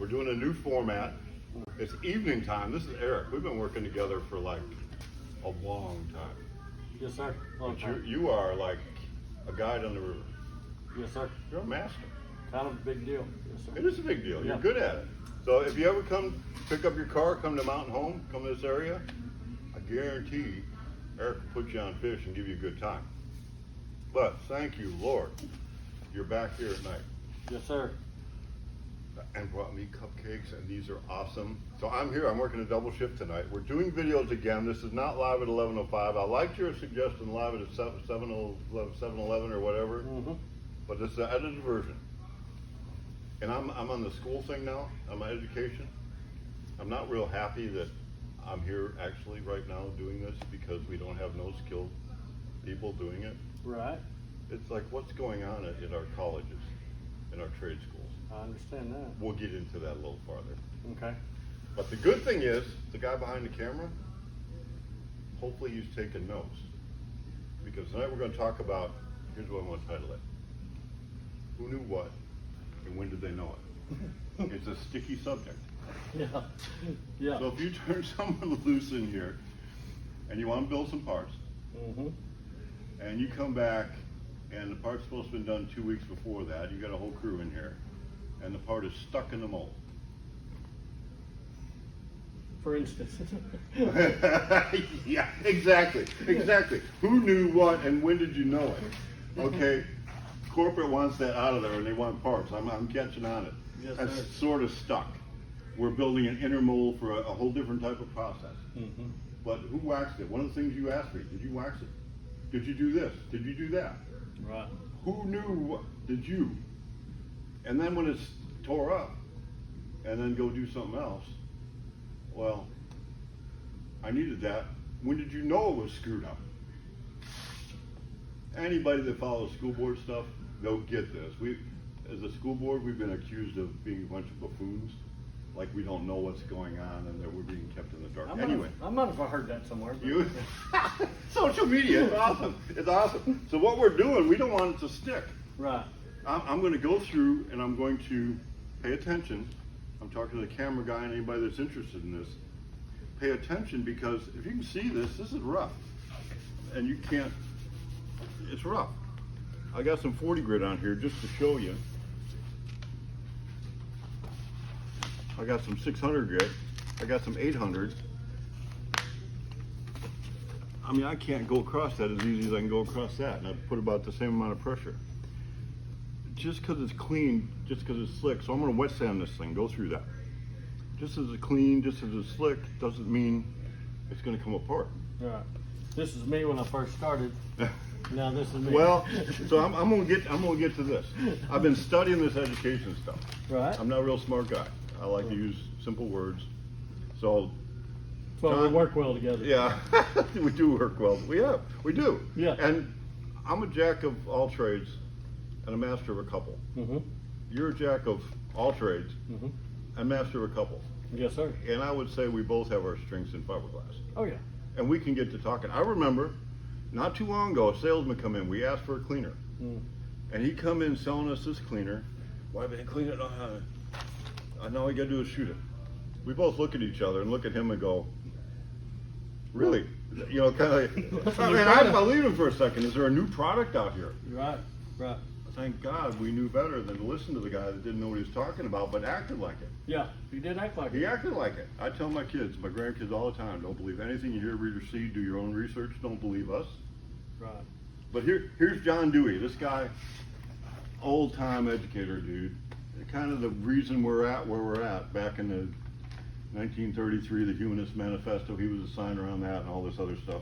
We're doing a new format. It's evening time. This is Eric. We've been working together for like a long time. Yes, sir. Long time. You are like a guide on the river. Yes, sir. You're a master. Kind of a big deal. Yes, sir. It is a big deal. You're Yeah. good at it. So if you ever come pick up your car, come to Mountain Home, come to this area, I guarantee Eric will put you on fish and give you a good time. But thank you, Lord, you're back here at night. Yes, sir. And brought me cupcakes, and these are awesome. So I'm here, I'm working a double shift tonight. We're doing videos again. This is not live at 11:05. I liked your suggestion live at 7:11 or whatever, but this is the edited version. And I'm on the school thing now, on my education. I'm not real happy that I'm here actually right now doing this because we don't have no skilled people doing it. Right. It's like what's going on at our colleges, in our trade schools. I understand that. We'll get into that a little farther. Okay. But the good thing is, the guy behind the camera, hopefully he's taking notes. Because tonight we're going to talk about, here's what I want to title it. Who knew what, and when did they know it? It's a sticky subject. Yeah. Yeah. So if you turn someone loose in here, and you want to build some parts, and you come back, and the part's supposed to have been done 2 weeks before that, you got a whole crew in here, and the part is stuck in the mold. For instance. Yeah, exactly. Who knew what and when did you know it? Okay, corporate wants that out of there and they want parts. I'm catching on it. Yes, That's sir. sort of stuck. We're building an inner mold for a whole different type of process. But who waxed it? One of the things you asked me, did you wax it? Did you do this? Did you do that? Right. Who knew what? Did you? And then when it's tore up, and then go do something else, well, I needed that. When did you know it was screwed up? Anybody that follows school board stuff, they'll get this. As a school board, we've been accused of being a bunch of buffoons, like we don't know what's going on and that we're being kept in the dark. Anyway. I might have heard that somewhere. But You, social media, it's awesome. It's awesome. So what we're doing, we don't want it to stick. Right. I'm going to go through and I'm going to pay attention. I'm talking to the camera guy and anybody that's interested in this. Pay attention because if you can see this is rough. And you can't, it's rough. I got some 40 grit on here just to show you. I got some 600 grit. I got some 800. I mean, I can't go across that as easy as I can go across that. And I put about the same amount of pressure. Just because it's clean, just because it's slick. So I'm going to wet sand this thing, go through that. Just as it's clean, just as it's slick, doesn't mean it's going to come apart. Right. This is me when I first started. Now this is me. Well, so I'm going to get to this. I've been studying this education stuff. Right. I'm not a real smart guy. I like to use simple words. So Well, we John, work well together. yeah, we do work well. We do. Yeah. And I'm a jack of all trades and a master of a couple. You're a jack of all trades and master of a couple. Yes, sir. And I would say we both have our strengths in fiberglass. Oh yeah. And we can get to talking. I remember not too long ago, a salesman come in. We asked for a cleaner. And he come in selling us this cleaner. Why didn't clean it? Now all you gotta do is shoot it. We both look at each other and look at him and go, really? You know, kind of like, I mean, I believe him for a second. Is there a new product out here? Right. Right. Thank God we knew better than to listen to the guy that didn't know what he was talking about, but acted like it. Yeah. He did act like He it. acted like it. I tell my kids, my grandkids all the time, don't believe anything you hear, read, or see. Do your own research. Don't believe us. Right. But here's John Dewey. This guy, old-time educator, dude. Kind of the reason we're at where we're at. Back in the 1933, the Humanist Manifesto, he was a signer on that and all this other stuff.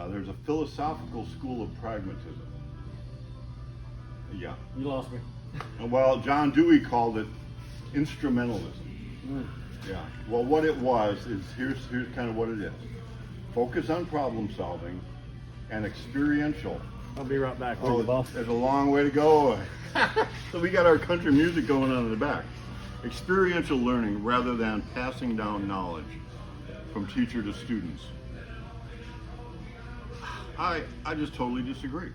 There's a philosophical school of pragmatism. Yeah. You lost me. And well, John Dewey called it instrumentalism. Yeah. Well, what it was is here's kind of what it is. Focus on problem solving and experiential. I'll be right back with you, boss. There's a long way to go. So we got our country music going on in the back. Experiential learning rather than passing down knowledge from teacher to students. I just totally disagree.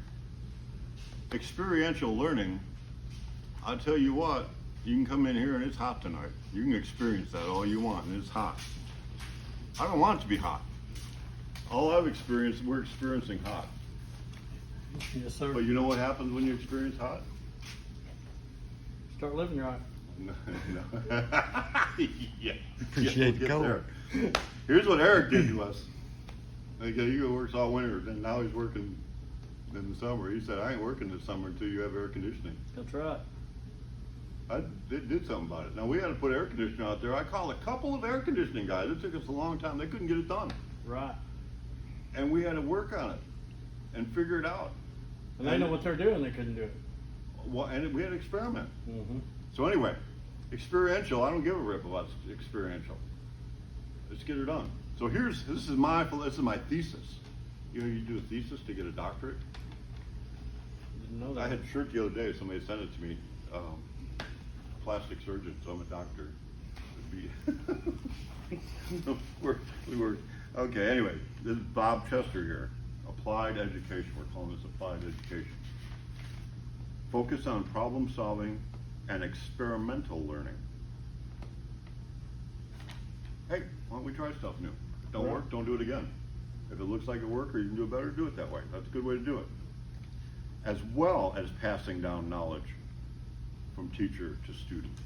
Experiential learning, I'll tell you what, You can come in here and it's hot tonight. You can experience that all you want, and it's hot. I don't want it to be hot. All I've experienced, we're experiencing hot. Yes, sir. But you know what happens when you experience hot? Start living right. No. Yeah. Appreciate the color. There. Here's what Eric did to us. He works all winter, and now he's working in the summer. He said, I ain't working this summer until you have air conditioning. That's right. I did something about it. Now, we had to put air conditioning out there. I called a couple of air conditioning guys. It took us a long time. They couldn't get it done. Right. And we had to work on it and figure it out. And they know what they're doing, they couldn't do it. Well, and we had to experiment. Mm-hmm. So anyway, experiential, I don't give a rip about experiential. Let's get her done. So this is my thesis. You know, you do a thesis to get a doctorate. Didn't know that. I had a shirt the other day, somebody sent it to me, plastic surgeon, so I'm a doctor. we were, okay, anyway, this is Bob Chester here. Applied education, we're calling this applied education. Focus on problem solving and experimental learning. Hey, why don't we try stuff new? Don't Right. work, don't do it again. If it looks like it worked or you can do it better, do it that way. That's a good way to do it. As well as passing down knowledge from teacher to student.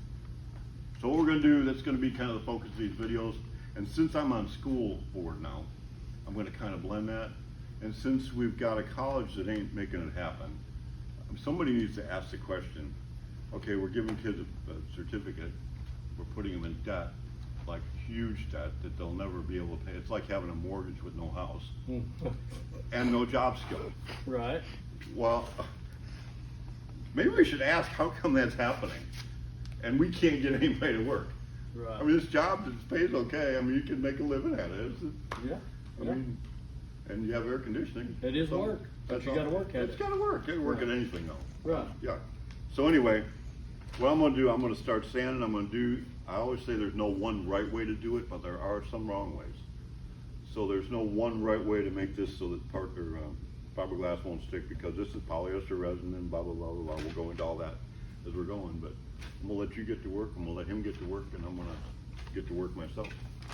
So what we're gonna do, that's gonna be kind of the focus of these videos. And since I'm on school board now, I'm gonna kind of blend that. And since we've got a college that ain't making it happen, somebody needs to ask the question, okay, we're giving kids a certificate, we're putting them in debt, like huge debt that they'll never be able to pay. It's like having a mortgage with no house and no job skill. Right. Well, maybe we should ask how come that's happening and we can't get anybody to work. Right. I mean, this job pays okay. I mean, you can make a living at it. Yeah. I mean, and you have air conditioning. It is So work, but that's you all. gotta work at It's it. gotta work. You gotta work Right. at anything though. Right. Yeah. So anyway, what I'm gonna do, I'm gonna start sanding. I always say there's no one right way to do it, but there are some wrong ways. So there's no one right way to make this so that fiberglass won't stick, because this is polyester resin and blah, blah, blah, blah, blah. We'll go into all that as we're going, but I'm gonna let you get to work, and we'll let him get to work, and I'm gonna get to work myself.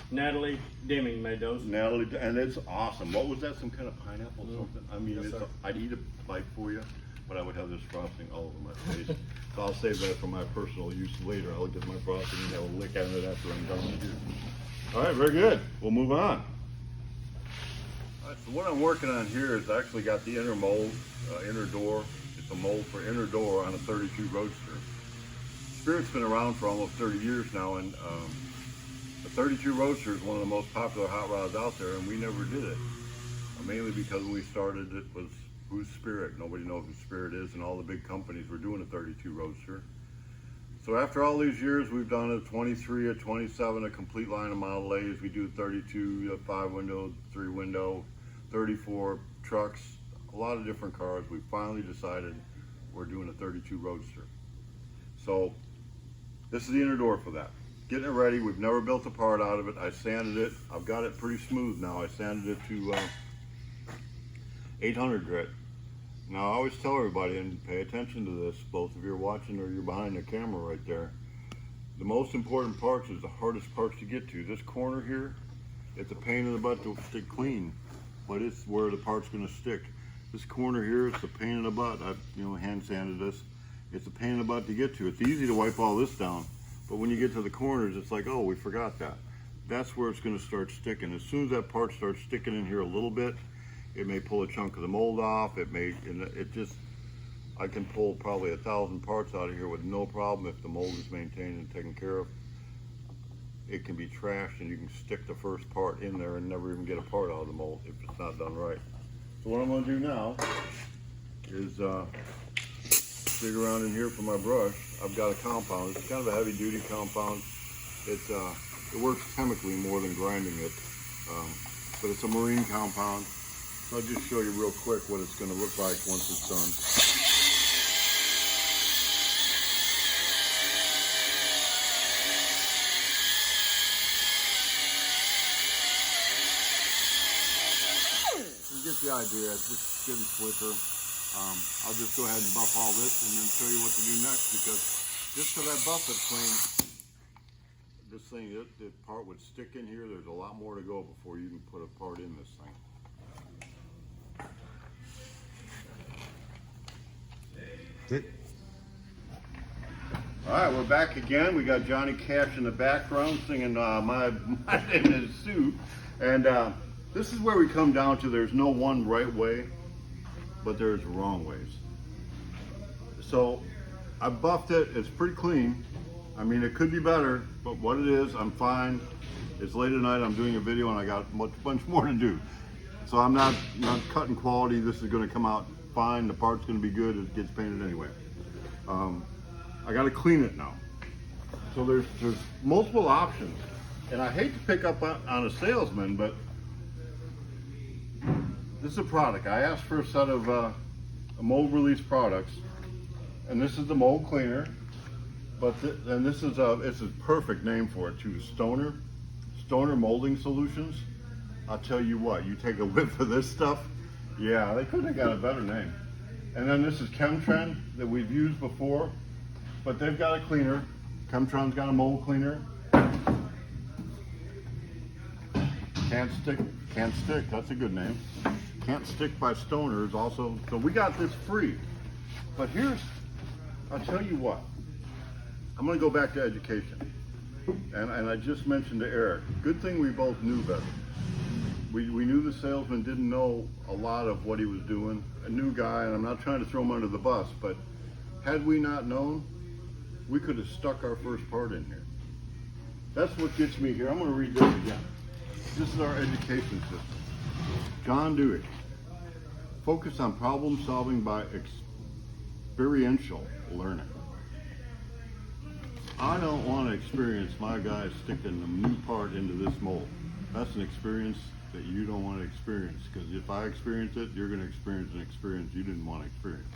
Natalie Deming made those. Natalie, and it's awesome. What was that, some kind of pineapple something? I mean, Yes, sir. I'd eat a bite for you, but I would have this frosting all over my face. So I'll save that for my personal use later. I'll get my frosting and have a lick at it after I'm done with you. All right, very good. We'll move on. All right, so what I'm working on here is I actually got the inner mold, inner door. It's a mold for inner door on a 32 Roadster. Spirit's been around for almost 30 years now, and the 32 Roadster is one of the most popular hot rods out there, and we never did it. Mainly because when we started, it was who's Spirit? Nobody knows who Spirit is, and all the big companies were doing a 32 Roadster. So after all these years, we've done a 23, a 27, a complete line of Model A's. We do 32, 5-window, 3-window, 34 trucks, a lot of different cars. We finally decided we're doing a 32 Roadster. So this is the inner door for that. Getting it ready. We've never built a part out of it. I sanded it. I've got it pretty smooth now. I sanded it to 800 grit. Now I always tell everybody, and pay attention to this, both if you're watching or you're behind the camera right there, the most important parts is the hardest parts to get to. This corner here, it's a pain in the butt to stick clean, but it's where the part's going to stick. This corner here is a pain in the butt. I've hand sanded this. It's a pain in the butt to get to. It's easy to wipe all this down, but when you get to the corners, it's like, oh, we forgot that. That's where it's going to start sticking. As soon as that part starts sticking in here a little bit, it may pull a chunk of the mold off. I can pull probably 1,000 parts out of here with no problem if the mold is maintained and taken care of. It can be trashed, and you can stick the first part in there and never even get a part out of the mold if it's not done right. So what I'm going to do now is dig around in here for my brush. I've got a compound. It's kind of a heavy-duty compound. It works chemically more than grinding it, but it's a marine compound. So I'll just show you real quick what it's going to look like once it's done. You get the idea. It's just getting slicker. I'll just go ahead and buff all this and then show you what to do next, because Just so that buff is clean, this thing, the part would stick in here. There's a lot more to go before you can put a part in this thing. All right, we're back again. We got Johnny Cash in the background singing my name is Sue. And this is where we come down to there's no one right way, but there's wrong ways. So I buffed it. It's pretty clean. I mean, it could be better, but what it is, I'm fine. It's late at night. I'm doing a video and I got a bunch more to do. So I'm not cutting quality. This is going to come out fine. The part's going to be good. It gets painted anyway. I got to clean it now. So there's multiple options, and I hate to pick up on a salesman, but this is a product. I asked for a set of mold release products, and this is the mold cleaner. But and this is it's a perfect name for it too. Stoner Molding Solutions. I'll tell you what, you take a whiff of this stuff, yeah, they couldn't have got a better name. And then this is Chemtrend that we've used before, but they've got a cleaner. Chemtron's got a mold cleaner. Can't Stick, that's a good name. Can't Stick by Stoner is also, so we got this free. But I'll tell you what, I'm gonna go back to education. And I just mentioned to Eric, good thing we both knew better. We knew the salesman didn't know a lot of what he was doing, a new guy, and I'm not trying to throw him under the bus, but had we not known, we could have stuck our first part in here. That's what gets me here. I'm going to read this again. This is our education system. John Dewey. Focus on problem solving by experiential learning. I don't want to experience my guy sticking a new part into this mold. That's an experience that you don't want to experience, because if I experience it, you're going to experience an experience you didn't want to experience.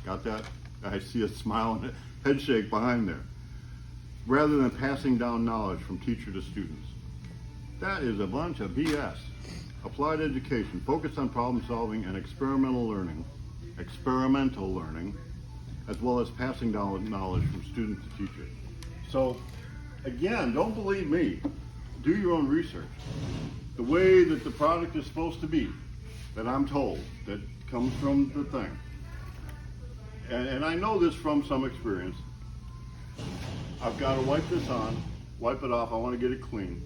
Got that? I see a smile and a head shake behind there. Rather than passing down knowledge from teacher to students. That is a bunch of BS. Applied education, focus on problem solving and experimental learning, as well as passing down knowledge from student to teacher. So, again, don't believe me. Do your own research. The way that the product is supposed to be, that I'm told, that comes from the thing. And I know this from some experience. I've got to wipe this on, wipe it off, I want to get it clean.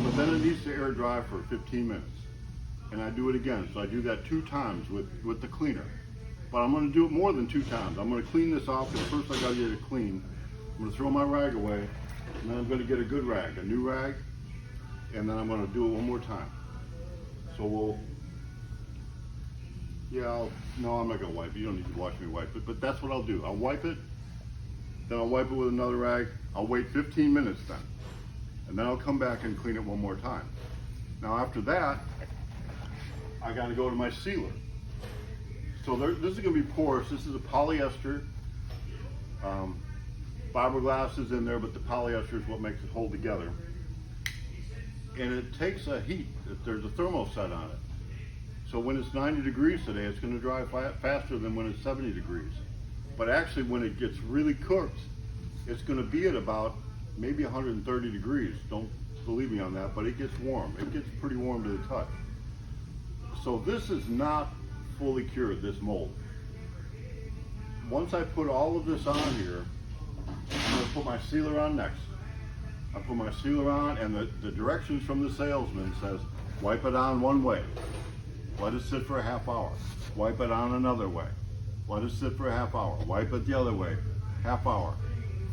But then it needs to air dry for 15 minutes. And I do it again, so I do that 2 times with the cleaner. But I'm going to do it more than 2 times. I'm going to clean this off, because first I got to get it clean. I'm going to throw my rag away, and then I'm going to get a good rag, a new rag, and then I'm going to do it one more time. So no, I'm not going to wipe it. You don't need to watch me wipe it, but that's what I'll do. I'll wipe it, then I'll wipe it with another rag. I'll wait 15 minutes then, and then I'll come back and clean it one more time. Now after that, I got to go to my sealer. So this is going to be porous. This is a polyester. Fiberglass is in there, but the polyester is what makes it hold together. And it takes a heat. There's a thermoset on it. So when it's 90 degrees today, it's going to dry faster than when it's 70 degrees. But actually, when it gets really cooked, it's going to be at about maybe 130 degrees. Don't believe me on that, but it gets warm. It gets pretty warm to the touch. So this is not fully cured, this mold. Once I put all of this on here, I'm going to put my sealer on next. I put my sealer on, and the directions from the salesman says, wipe it on one way. Let it sit for a half hour. Wipe it on another way. Let it sit for a half hour. Wipe it the other way. Half hour.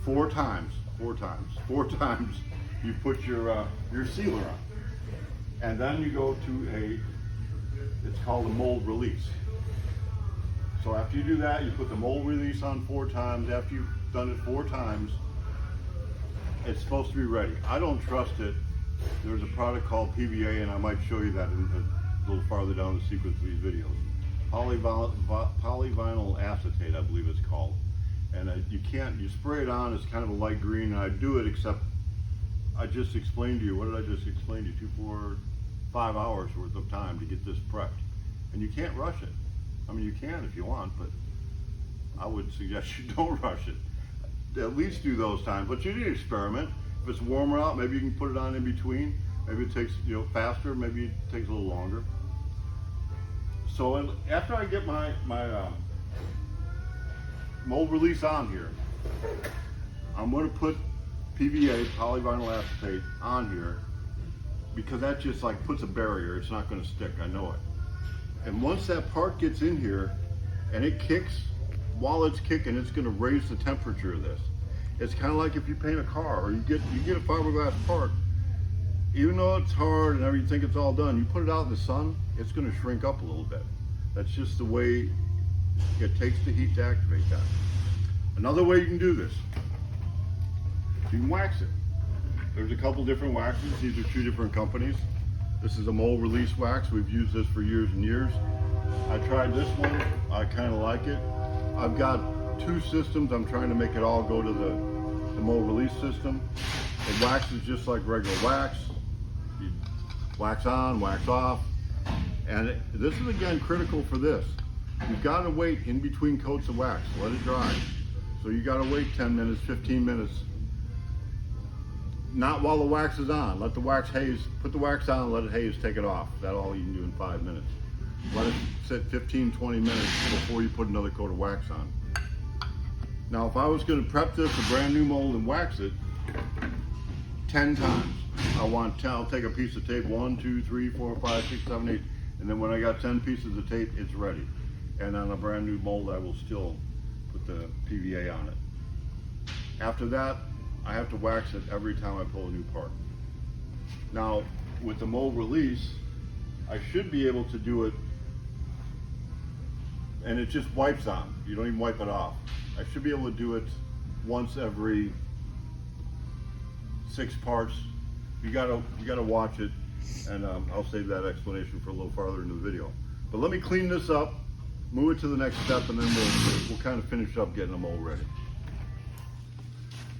4 times. 4 times you put your sealer on. And then you go to it's called a mold release. So after you do that, you put the mold release on 4 times. After you've done it 4 times, it's supposed to be ready. I don't trust it. There's a product called PVA, and I might show you that a little farther down the sequence of these videos. Polyvinyl acetate, I believe it's called. And you spray it on, it's kind of a light green, and I do it, except I just explained to you, what did I just explain to you? 5 hours worth of time to get this prepped. And you can't rush it. I mean, you can if you want, but I would suggest you don't rush it. at least do those times, but you need to experiment. If it's warmer out, maybe you can put it on in between. Maybe it takes, faster, maybe it takes a little longer. So after I get my mold release on here, I'm going to put PVA, polyvinyl acetate, on here because that just like puts a barrier. It's not going to stick, I know it. And once that part gets in here and it kicks, while it's kicking, it's going to raise the temperature of this. It's kind of like if you paint a car or you get a fiberglass part. Even though it's hard and you think it's all done, you put it out in the sun, it's going to shrink up a little bit. That's just the way it takes the heat to activate that. Another way you can do this, you can wax it. There's a couple different waxes. These are 2 different companies. This is a mold release wax. We've used this for years and years. I tried this one. I kind of like it. I've got 2 systems. I'm trying to make it all go to the mold release system. It waxes just like regular wax. You wax on, wax off. And this is again critical for this. You've got to wait in between coats of wax. Let it dry. So you got to wait 10 minutes, 15 minutes. Not while the wax is on. Let the wax haze, put the wax on, let it haze, take it off. That's all you can do in 5 minutes. Let it sit 15, 20 minutes before you put another coat of wax on. Now, if I was going to prep this a brand new mold and wax it 10 times, I'll take a piece of tape, 1, 2, 3, 4, 5, 6, 7, 8, and then when I got 10 pieces of tape, it's ready. And on a brand new mold, I will still put the PVA on it. After that, I have to wax it every time I pull a new part. Now, with the mold release, I should be able to do it, and it just wipes on. You don't even wipe it off. I should be able to do it once every 6 parts. You gotta watch it, and I'll save that explanation for a little farther in the video. But let me clean this up, move it to the next step, and then we'll kind of finish up getting the mold ready.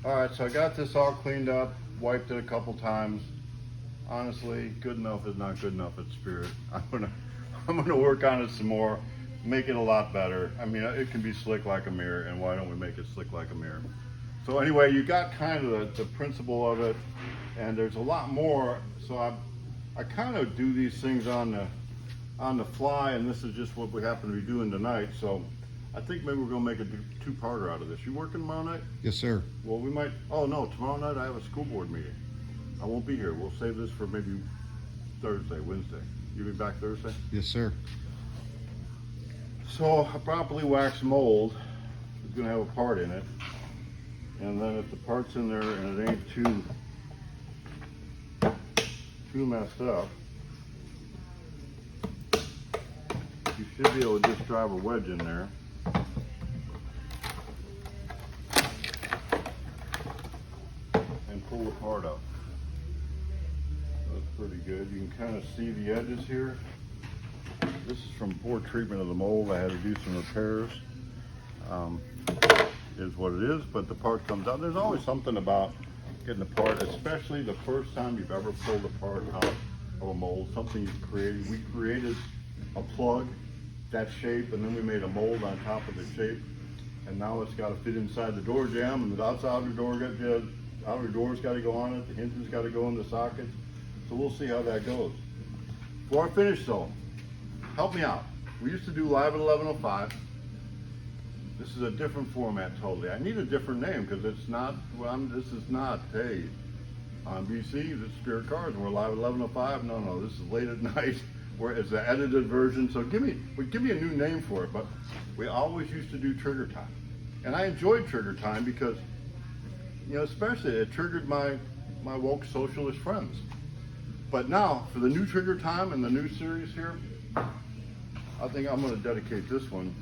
All right, so I got this all cleaned up, wiped it a couple times. Honestly, good enough is not good enough at Spirit. I'm gonna work on it some more, make it a lot better. I mean, it can be slick like a mirror, and why don't we make it slick like a mirror? So anyway, you got kind of the principle of it, and there's a lot more. So I kind of do these things on the fly, and this is just what we happen to be doing tonight. So I think maybe we're gonna make a 2-parter out of this. You working tomorrow night? Yes, sir. Well, we might, oh no, tomorrow night I have a school board meeting. I won't be here. We'll save this for maybe Thursday, Wednesday. You'll be back Thursday? Yes, sir. So a properly waxed mold is gonna have a part in it. And then if the part's in there and it ain't too messed up, you should be able to just drive a wedge in there. And pull the part up. That's pretty good. You can kind of see the edges here. This is from poor treatment of the mold. I had to do some repairs. Is what it is, but the part comes out. There's always something about getting the part, especially the first time you've ever pulled a part out of a mold, something you've created. We created a plug, that shape, and then we made a mold on top of the shape, and now it's got to fit inside the door jamb, and the outer door's got to go on it, the hinges got to go in the sockets. So we'll see how that goes. Before I finish though, help me out. We used to do live at 11:05. This is a different format totally. I need a different name because it's not, this is not, hey, on BC, this is Spirit Cars, and we're live at 11:05. No, this is late at night. It's the edited version. So give me a new name for it. But we always used to do Trigger Time. And I enjoyed Trigger Time because, especially it triggered my woke socialist friends. But now, for the new Trigger Time and the new series here, I think I'm going to dedicate this one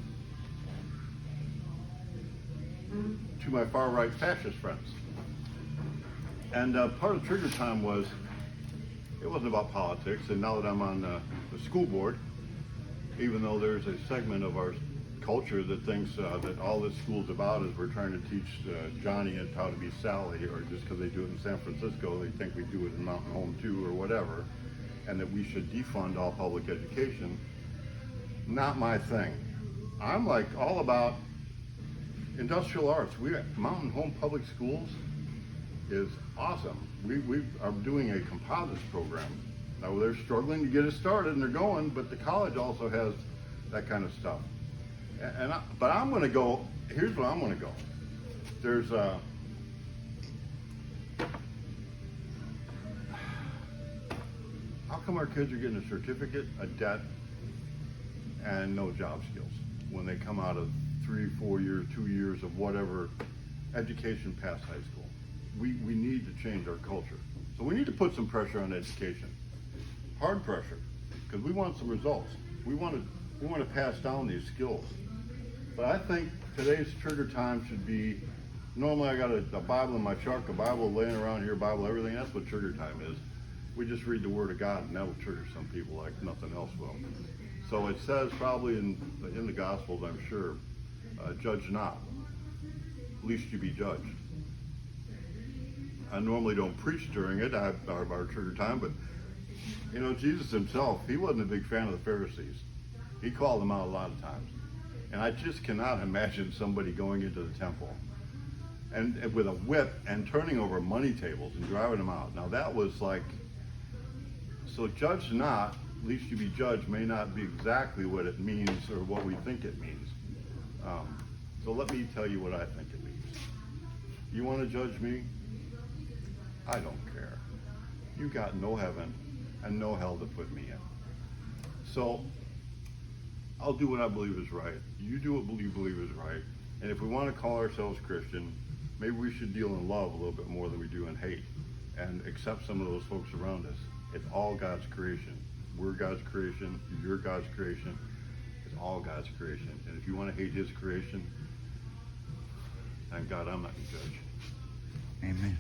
to my far-right fascist friends. And part of Trigger Time it wasn't about politics, and now that I'm on the school board, even though there's a segment of our culture that thinks that all this school's about is we're trying to teach Johnny how to be Sally, or just because they do it in San Francisco, they think we do it in Mountain Home too, or whatever, and that we should defund all public education. Not my thing. I'm like all about industrial arts. We got Mountain Home Public Schools is awesome. We are doing a composites program. Now they're struggling to get it started and they're going, but the college also has that kind of stuff. But I'm going to go. Here's where I'm going to go. There's how come our kids are getting a certificate, a debt, and no job skills when they come out of 3, 4 years, 2 years of whatever education past high school? We need to change our culture. So we need to put some pressure on education. Hard pressure, because we want some results. We want to pass down these skills. But I think today's trigger time should be, normally I got a Bible in my truck, a Bible laying around here, Bible, everything. That's what trigger time is. We just read the Word of God, and that will trigger some people like nothing else will. So it says probably in the Gospels, I'm sure, judge not, lest you be judged. I normally don't preach during it, our trigger time, but you know, Jesus himself, he wasn't a big fan of the Pharisees. He called them out a lot of times. And I just cannot imagine somebody going into the temple and with a whip and turning over money tables and driving them out. Now that was like, so judge not, lest you be judged may not be exactly what it means or what we think it means. So let me tell you what I think it means. You want to judge me? I don't care. You got no heaven and no hell to put me in. So I'll do what I believe is right. You do what you believe is right. And if we want to call ourselves Christian, maybe we should deal in love a little bit more than we do in hate and accept some of those folks around us. It's all God's creation. We're God's creation. You're God's creation. It's all God's creation. And if you want to hate his creation, thank God I'm not going to judge. Amen.